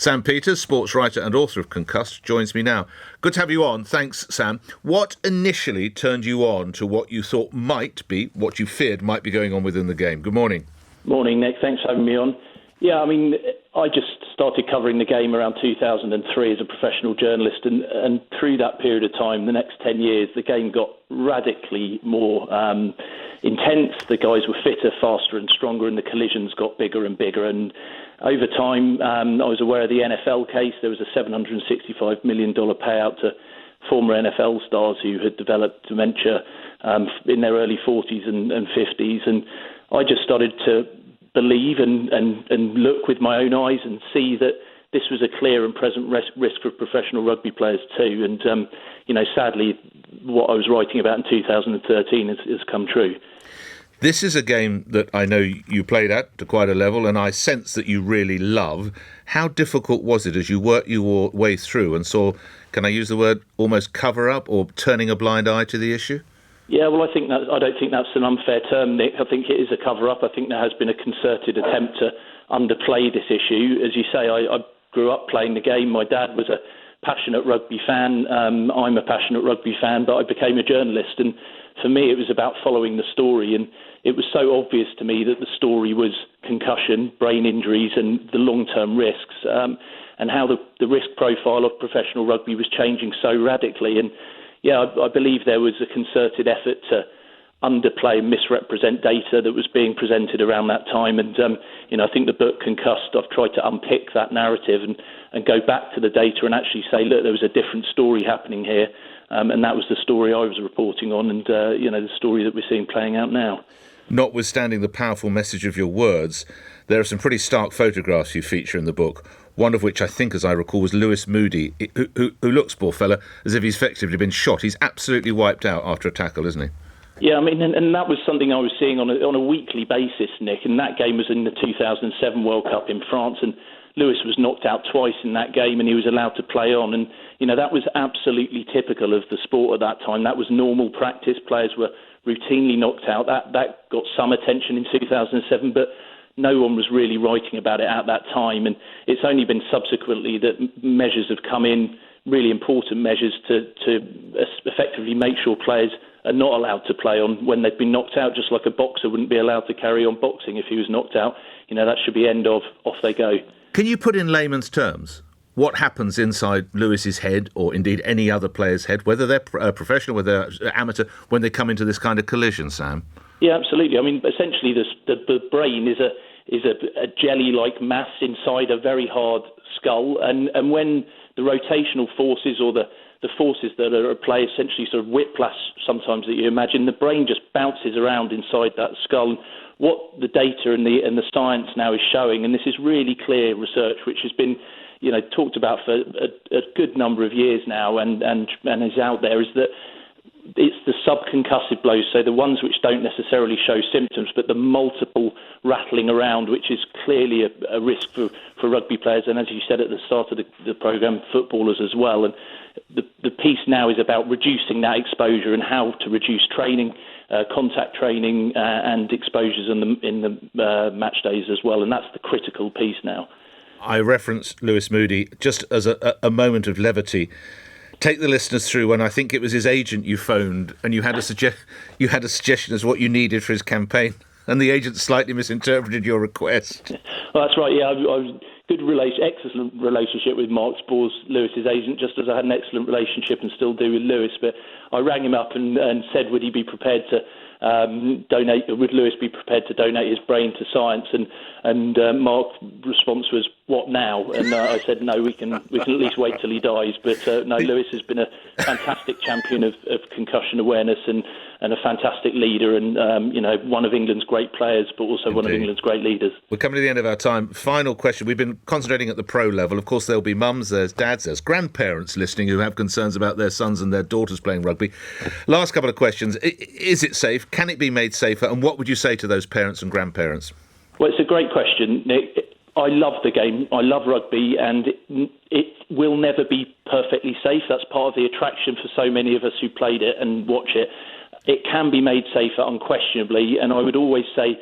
Sam Peters, sports writer and author of Concussed, joins me now. Good to have you on. Thanks, Sam. What initially turned you on to what you thought might be, what you feared might be going on within the game? Good morning. Morning, Nick. Thanks for having me on. Yeah, I mean, I just started covering the game around 2003 as a professional journalist, and through that period of time, the next 10 years, the game got radically more intense. The guys were fitter, faster and stronger, and the collisions got bigger and bigger. And over time, I was aware of the NFL case. There was a $765 million payout to former NFL stars who had developed dementia in their early 40s and 50s. And I just started to believe and look with my own eyes and see that this was a clear and present risk for professional rugby players too. And, sadly, what I was writing about in 2013 has come true. This is a game that I know you played at to quite a level, and I sense that you really love. How difficult was it as you worked your way through and saw, can I use the word, almost cover up or turning a blind eye to the issue? Yeah, well, I don't think that's an unfair term, Nick. I think it is a cover-up. I think there has been a concerted attempt to underplay this issue. As you say, I grew up playing the game. My dad was a passionate rugby fan. I'm a passionate rugby fan, but I became a journalist. And for me, it was about following the story. And it was so obvious to me that the story was concussion, brain injuries, and the long-term risks, and how the risk profile of professional rugby was changing so radically. And yeah, I believe there was a concerted effort to underplay and misrepresent data that was being presented around that time. And, I think the book Concussed, I've tried to unpick that narrative and go back to the data and actually say, look, there was a different story happening here. And that was the story I was reporting on and, the story that we're seeing playing out now. Notwithstanding the powerful message of your words, there are some pretty stark photographs you feature in the book. One of which I think, as I recall, was Lewis Moody, who looks, poor fella, as if he's effectively been shot. He's absolutely wiped out after a tackle, isn't he? Yeah, I mean, and that was something I was seeing on a weekly basis, Nick. And that game was in the 2007 World Cup in France, and Lewis was knocked out twice in that game, and he was allowed to play on. And that was absolutely typical of the sport at that time. That was normal practice. Players were routinely knocked out. That got some attention in 2007, but no one was really writing about it at that time, and it's only been subsequently that measures have come in, really important measures to effectively make sure players are not allowed to play on when they've been knocked out, just like a boxer wouldn't be allowed to carry on boxing if he was knocked out. That should be end of, off they go. Can you put in layman's terms what happens inside Lewis's head, or indeed any other player's head, whether they're professional, whether they're amateur, when they come into this kind of collision, Sam? Yeah, absolutely. I mean, essentially, the brain is a jelly-like mass inside a very hard skull, and when the rotational forces or the forces that are at play, essentially sort of whiplash sometimes that you imagine, the brain just bounces around inside that skull. And what the data and the science now is showing, and this is really clear research which has been talked about for a good number of years now and is out there, is that it's the subconcussive blows, so the ones which don't necessarily show symptoms, but the multiple rattling around, which is clearly a risk for rugby players, and as you said at the start of the programme, footballers as well. And the piece now is about reducing that exposure and how to reduce training, contact training and exposures in the match days as well, and that's the critical piece now. I referenced Lewis Moody just as a moment of levity. Take the listeners through when I think it was his agent you phoned and you had a suggestion as to what you needed for his campaign, and the agent slightly misinterpreted your request. Well, that's right, yeah. I was excellent relationship with Mark Spores, Lewis's agent, just as I had an excellent relationship and still do with Lewis. But I rang him up and said, would he be prepared to donate? Would Lewis be prepared to donate his brain to science? And Mark's response was, "What now?" And I said, "No, we can at least wait till he dies." But no, Lewis has been a fantastic champion of concussion awareness and a fantastic leader, and one of England's great players, but also Indeed. One of England's great leaders. We're coming to the end of our time. Final question. We've been concentrating at the pro level. Of course, there'll be mums, there's dads, there's grandparents listening who have concerns about their sons and their daughters playing rugby. Last couple of questions. Is it safe? Can it be made safer? And what would you say to those parents and grandparents? Well, it's a great question, Nick. I love the game. I love rugby, and it will never be perfectly safe. That's part of the attraction for so many of us who played it and watch it. It can be made safer, unquestionably, and I would always say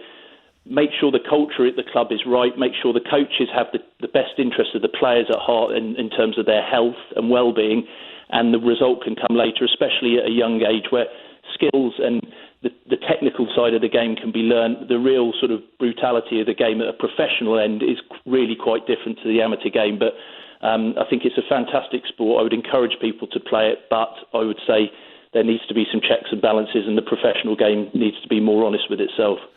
make sure the culture at the club is right, make sure the coaches have the best interest of the players at heart in terms of their health and well-being, and the result can come later, especially at a young age where skills and the technical side of the game can be learned. The real sort of brutality of the game at a professional end is really quite different to the amateur game. But I think it's a fantastic sport. I would encourage people to play it, but I would say there needs to be some checks and balances, and the professional game needs to be more honest with itself.